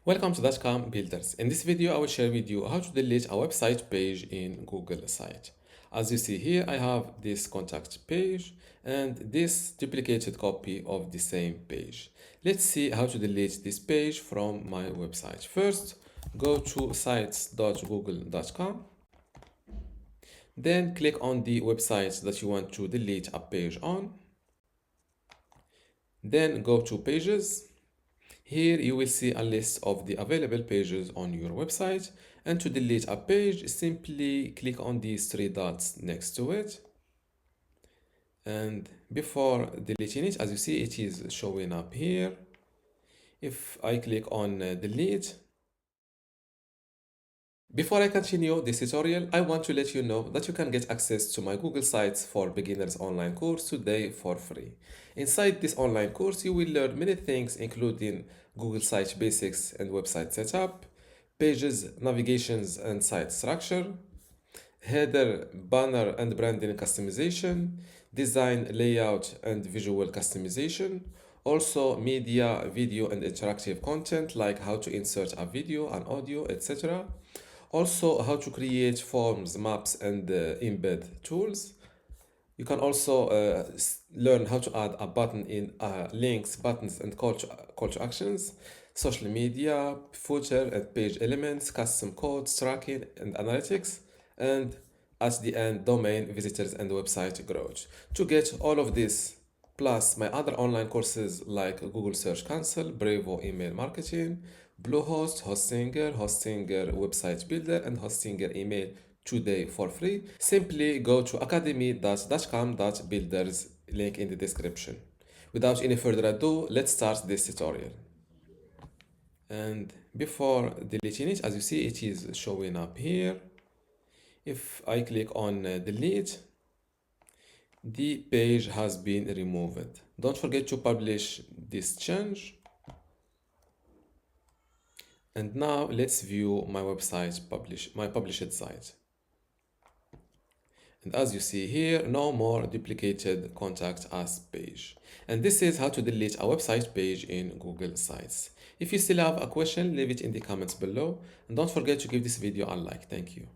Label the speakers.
Speaker 1: Welcome to dotcom.builders. In this video, I will share with you how to delete a website page in Google site. As you see here, I have this contact page and this duplicated copy of the same page. Let's see how to delete this page from my website. First, go to sites.google.com. Then click on the website that you want to delete a page on. Then go to pages. Here you will see a list of the available pages on your website, and to delete a page simply click on these three dots next to it, and before deleting it, as you see, it is showing up here. If I click on delete, before I continue this tutorial, I want to let you know that you can get access to my Google Sites for Beginners online course today for free. Inside this online course, you will learn many things including Google Site basics and website setup, pages, navigations and site structure, header, banner and branding customization, design, layout and visual customization, also media, video and interactive content like how to insert a video and audio, etc. Also how to create forms, maps and embed tools. You can also learn how to add a button in links, buttons and call to actions, social media, footer and page elements, custom codes, tracking and analytics, and at the end, domain, visitors and website growth. To get all of this, plus my other online courses like Google Search Console, Brevo email marketing, Bluehost, Hostinger, website builder, and Hostinger email today for free, simply go to academy.dotcom.builders, link in the description. Without any further ado, let's start this tutorial. And before deleting it, as you see, it is showing up here. If I click on delete, the page has been removed. Don't forget to publish this change. And now let's view my website published site. And as you see here, no more duplicated contact us page. And this is how to delete a website page in Google Sites. If you still have a question, leave it in the comments below. And don't forget to give this video a like. Thank you.